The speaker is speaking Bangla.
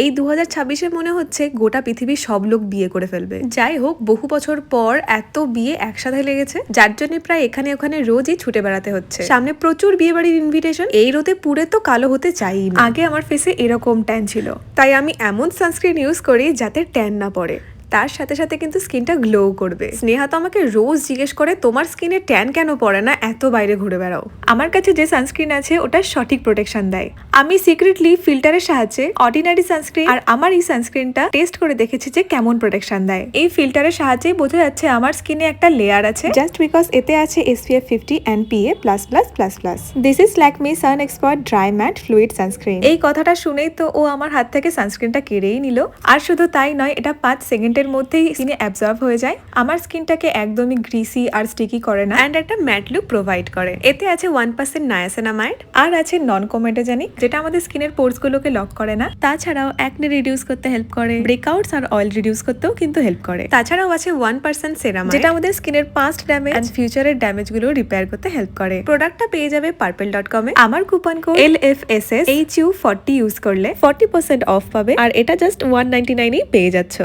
এই 2026-এ মনে হচ্ছে গোটা পৃথিবীর সব লোক বিয়ে করে ফেলবে। যাই হোক, বহু বছর পর এত বিয়ে একসাথে লেগেছে, যার জন্য প্রায় এখানে ওখানে রোজই ছুটে বেড়াতে হচ্ছে। সামনে প্রচুর বিয়ে বাড়ির ইনভিটেশন। এই রোদে পুরে তো কালো হতে চাই না। আগে আমার ফেসে এরকম ট্যান ছিল, তাই আমি এমন সানস্ক্রিন ইউজ করি যাতে ট্যান না পড়ে, তার সাথে সাথে কিন্তু স্কিনটা গ্লো করবে। স্নেহা তো আমাকে রোজ জিজ্ঞেস করে, তোমার স্কিনে ট্যান কেন পড়ে না, এত বাইরে ঘুরে বেড়াও। আমার কাছে যে সানস্ক্রিন আছে ওটা সঠিক প্রোটেকশন দেয়। আমি সিক্রেটলি ফিল্টারের সাহায্যে অর্ডিনারি সানস্ক্রিন আর আমার এই সানস্ক্রিনটা টেস্ট করে দেখেছি যে কেমন প্রোটেকশন দেয়। এই ফিল্টারের সাহায্যেই বোঝা যাচ্ছে আমার স্কিনে একটা লেয়ার আছে, জাস্ট বিকজ এতে আছে SPF 50 and PA++++। This is Lakme sun expert dry matte fluid sunscreen. এই কথাটা শুনেই তো ও আমার হাত থেকে সানস্ক্রিনটা কেড়েই নিল। আর শুধু তাই নয়, এটা 5 সেকেন্ডের মধ্যেই স্কিনে অ্যাবজর্ব হয়ে যায়। আমার স্কিনটাকে একদমই গ্রিসি আর স্টিকি করে না, এন্ড একটা ম্যাট লুক প্রোভাইড করে। এতে আছে 1% নায়াসিনামাইড আর আছে নন কোমেটোজেনিক, যেটা আমাদের স্কিনের পোরস গুলোকে লক করে না। তাছাড়াও অ্যাকনে রিডিউস করতে হেল্প করে, ব্রেকআউটস আর অয়েল রিডিউস করতেও কিন্তু হেল্প করে। তাছাড়াও আছে 1% সেরামাইড, যেটা আমাদের স্কিনের পাস্ট ড্যামেজ এন্ড ফিউচারের ড্যামেজ গুলো রিপেয়ার করতে হেল্প করে। প্রোডাক্টটা পেয়ে যাবে purple.com এ। আমার কুপন কোড LFSSHU40 ইউজ করলে 40% অফ পাবে, আর এটা জাস্ট 199 এই পেয়ে যাচ্ছ।